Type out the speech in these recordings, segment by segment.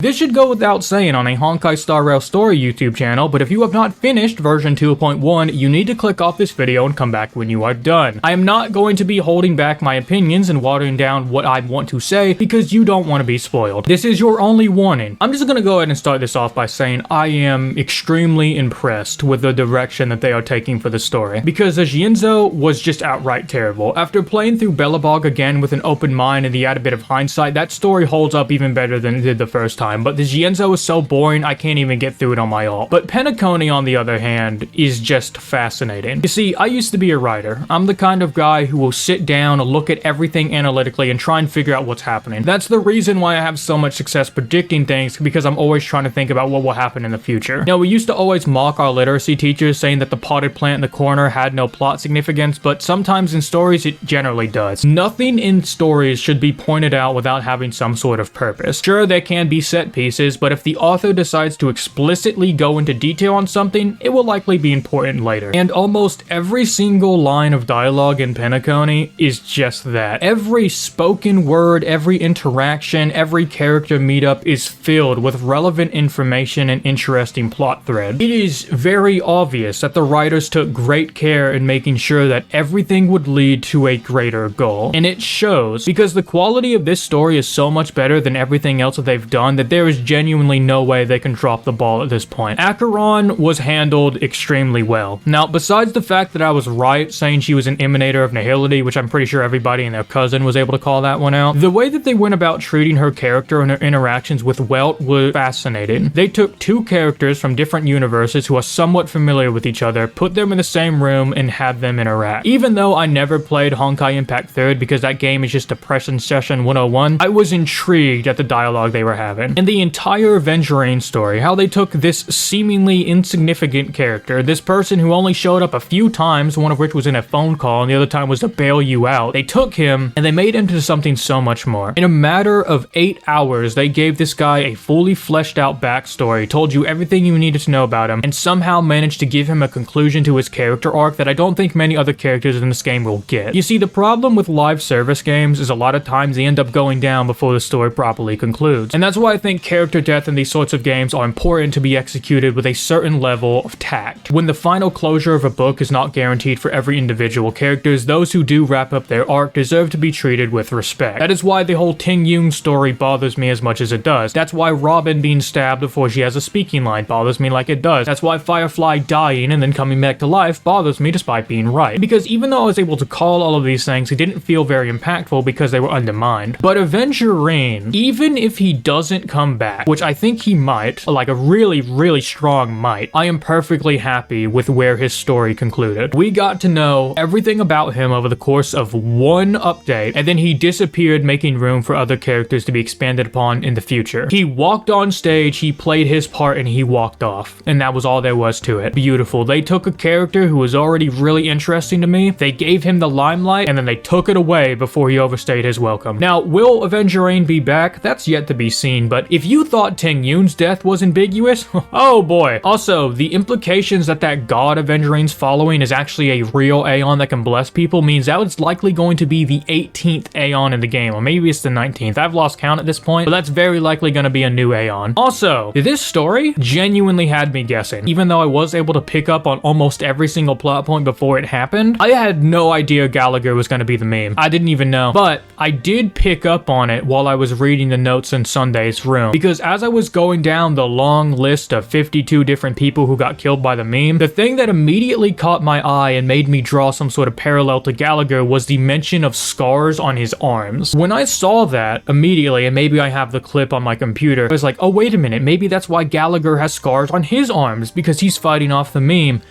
This should go without saying on a Honkai Star Rail Story YouTube channel, but if you have not finished version 2.1, you need to click off this video and come back when you are done. I am not going to be holding back my opinions and watering down what I want to say because you don't want to be spoiled. This is your only warning. I'm just gonna go ahead and start this off by saying I am extremely impressed with the direction that they are taking for the story, because the Xianzhou was just outright terrible. After playing through Belobog again with an open mind and the added bit of hindsight, that story holds up even better than it did the first time. But the Xianzhou is so boring, I can't even get through it on my ult. But Penacony, on the other hand, is just fascinating. You see, I used to be a writer. I'm the kind of guy who will sit down, look at everything analytically, and try and figure out what's happening. That's the reason why I have so much success predicting things, because I'm always trying to think about what will happen in the future. Now, we used to always mock our literacy teachers, saying that the potted plant in the corner had no plot significance, but sometimes in stories it generally does. Nothing in stories should be pointed out without having some sort of purpose. Sure, there can be set pieces, but if the author decides to explicitly go into detail on something, it will likely be important later. And almost every single line of dialogue in Penacony is just that. Every spoken word, every interaction, every character meetup is filled with relevant information and interesting plot threads. It is very obvious that the writers took great care in making sure that everything would lead to a greater goal. And it shows, because the quality of this story is so much better than everything else that they've done that there is genuinely no way they can drop the ball at this point. Acheron was handled extremely well. Now, besides the fact that I was right saying she was an emanator of nihility, which I'm pretty sure everybody and their cousin was able to call that one out, the way that they went about treating her character and her interactions with Welt was fascinating. They took two characters from different universes who are somewhat familiar with each other, put them in the same room, and had them interact. Even though I never played Honkai Impact 3rd because that game is just Depression Session 101, I was intrigued at the dialogue they were having. And the entire Aventurine story, how they took this seemingly insignificant character, this person who only showed up a few times, one of which was in a phone call and the other time was to bail you out. They took him and they made him into something so much more. In a matter of 8 hours, they gave this guy a fully fleshed out backstory, told you everything you needed to know about him, and somehow managed to give him a conclusion to his character arc that I don't think many other characters in this game will get. You see, the problem with live service games is a lot of times they end up going down before the story properly concludes. And that's why I think character death in these sorts of games are important to be executed with a certain level of tact. When the final closure of a book is not guaranteed for every individual characters, those who do wrap up their arc deserve to be treated with respect. That is why the whole Ting Yun story bothers me as much as it does. That's why Robin being stabbed before she has a speaking line bothers me like it does. That's why Firefly dying and then coming back to life bothers me despite being right. Because even though I was able to call all of these things, it didn't feel very impactful because they were undermined. But Aventurine, even if he doesn't come back, which I think he might, like a really, really strong might, I am perfectly happy with where his story concluded. We got to know everything about him over the course of one update, and then he disappeared, making room for other characters to be expanded upon in the future. He walked on stage, he played his part, and he walked off. And that was all there was to it. Beautiful. They took a character who was already really interesting to me, they gave him the limelight, and then they took it away before he overstayed his welcome. Now, will Aventurine be back? That's yet to be seen, but if you thought Ting Yun's death was ambiguous, oh boy. Also, the implications that that god Aventurine's following is actually a real Aeon that can bless people means that it's likely going to be the 18th Aeon in the game, or maybe it's the 19th. I've lost count at this point, but that's very likely going to be a new Aeon. Also, this story genuinely had me guessing. Even though I was able to pick up on almost every single plot point before it happened, I had no idea Gallagher was going to be the meme. I didn't even know, but I did pick up on it while I was reading the notes in Sunday's room, because as I was going down the long list of 52 different people who got killed by the meme, the thing that immediately caught my eye and made me draw some sort of parallel to Gallagher was the mention of scars on his arms. When I saw that immediately, and maybe I have the clip on my computer, I was like, oh wait a minute, maybe that's why Gallagher has scars on his arms, because he's fighting off the meme.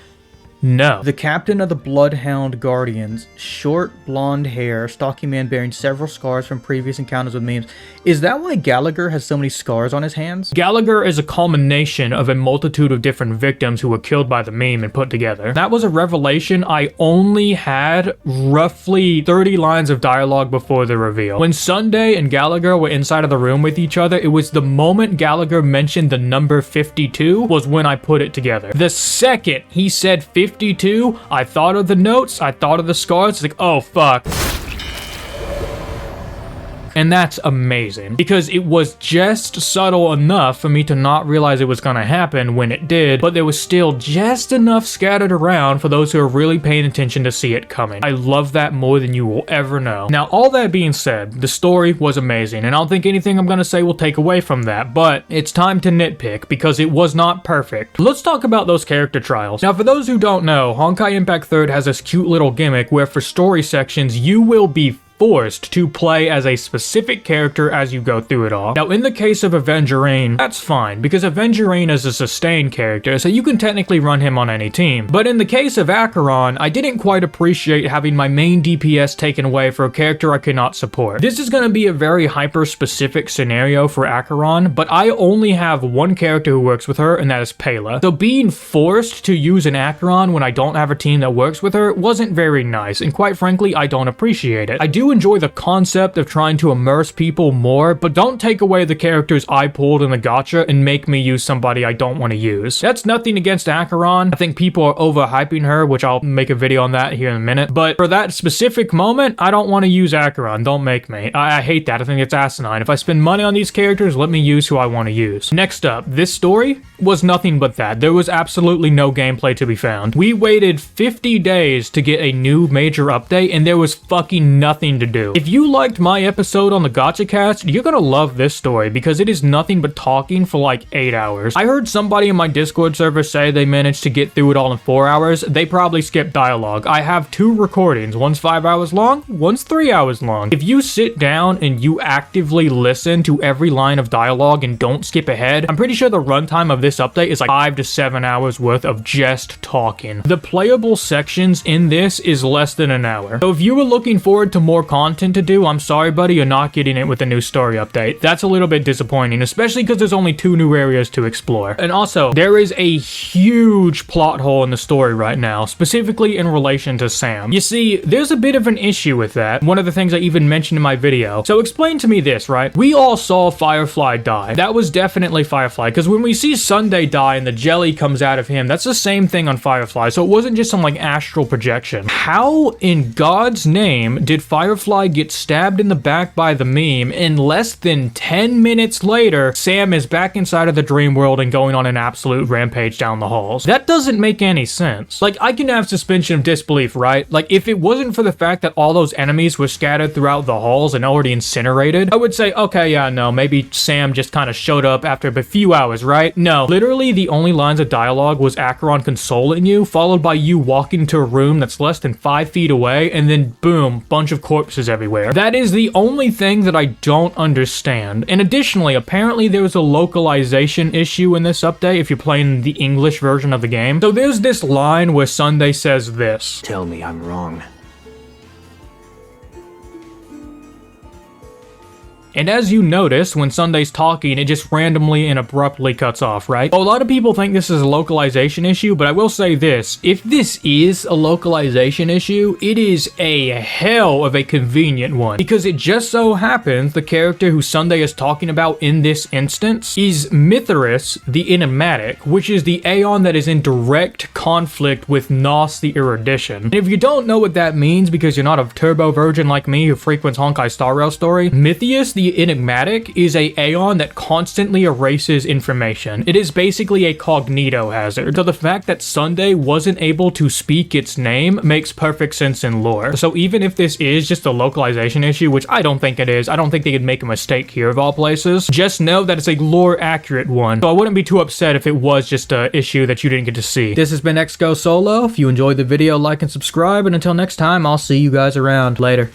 No. The captain of the Bloodhound Guardians, short blonde hair, stocky man bearing several scars from previous encounters with memes. Is that why Gallagher has so many scars on his hands? Gallagher is a culmination of a multitude of different victims who were killed by the meme and put together. That was a revelation I only had roughly 30 lines of dialogue before the reveal. When Sunday and Gallagher were inside of the room with each other, it was the moment Gallagher mentioned the number 52 was when I put it together. The second he said 52, I thought of the notes, I thought of the scars, it's like, oh fuck. off. And that's amazing, because it was just subtle enough for me to not realize it was gonna happen when it did, but there was still just enough scattered around for those who are really paying attention to see it coming. I love that more than you will ever know. Now, all that being said, the story was amazing, and I don't think anything I'm gonna say will take away from that, but it's time to nitpick, because it was not perfect. Let's talk about those character trials. Now, for those who don't know, Honkai Impact 3rd has this cute little gimmick where for story sections, you will be forced to play as a specific character as you go through it all. Now, in the case of Aventurine, that's fine, because Aventurine is a sustained character, so you can technically run him on any team. But in the case of Acheron, I didn't quite appreciate having my main DPS taken away for a character I cannot support. This is going to be a very hyper-specific scenario for Acheron, but I only have one character who works with her, and that is Pela. So being forced to use an Acheron when I don't have a team that works with her wasn't very nice, and quite frankly, I don't appreciate it. I do enjoy the concept of trying to immerse people more, but don't take away the characters I pulled in the gacha and make me use somebody I don't want to use. That's nothing against Acheron. I think people are overhyping her, which I'll make a video on that here in a minute, but for that specific moment, I don't want to use Acheron. Don't make me. I hate that. I think it's asinine. If I spend money on these characters, let me use who I want to use. Next up, this story was nothing but that. There was absolutely no gameplay to be found. We waited 50 days to get a new major update, and there was fucking nothing to do. If you liked my episode on the Gacha Cast, you're gonna love this story, because it is nothing but talking for like 8 hours. I heard somebody in my Discord server say they managed to get through it all in 4 hours. They probably skipped dialogue. I have 2 recordings. One's 5 hours long, one's 3 hours long. If you sit down and you actively listen to every line of dialogue and don't skip ahead, I'm pretty sure the runtime of this update is like 5 to 7 hours worth of just talking. The playable sections in this is less than an hour. So if you were looking forward to more content to do, I'm sorry buddy, you're not getting it with a new story update. That's a little bit disappointing, especially because there's only 2 new areas to explore. And also, there is a huge plot hole in the story right now, specifically in relation to Sam. You see, there's a bit of an issue with that, one of the things I even mentioned in my video. So explain to me this, right? We all saw Firefly die. That was definitely Firefly, because when we see Sunday die and the jelly comes out of him, that's the same thing on Firefly, so it wasn't just some like astral projection. How in God's name did Firefly get stabbed in the back by the meme, and less than 10 minutes later, Sam is back inside of the dream world and going on an absolute rampage down the halls? That doesn't make any sense. Like, I can have suspension of disbelief, right? Like, if it wasn't for the fact that all those enemies were scattered throughout the halls and already incinerated, I would say, okay, yeah, no, maybe Sam just kind of showed up after a few hours, right? No, literally the only lines of dialogue was Acheron consoling you, followed by you walking to a room that's less than 5 feet away, and then boom, bunch of corpses everywhere. That is the only thing that I don't understand. And additionally, apparently there was a localization issue in this update if you're playing the English version of the game. So there's this line where Sunday says this: "Tell me I'm wrong." And as you notice, when Sunday's talking, it just randomly and abruptly cuts off, right? A lot of people think this is a localization issue, but I will say this: if this is a localization issue, it is a hell of a convenient one, because it just so happens the character who Sunday is talking about in this instance is Mithras the Enigmatic, which is the Aeon that is in direct conflict with Nos the Erudition. And if you don't know what that means because you're not a turbo virgin like me who frequents Honkai Star Rail story, Mythius the Enigmatic is a Aeon that constantly erases information. It is basically a cognito hazard. So the fact that Sunday wasn't able to speak its name makes perfect sense in lore. So even if this is just a localization issue, which I don't think it is, I don't think they could make a mistake here of all places, just know that it's a lore accurate one. So I wouldn't be too upset if it was just an issue that you didn't get to see. This has been XgoSolo. If you enjoyed the video, like and subscribe, and until next time, I'll see you guys around. Later.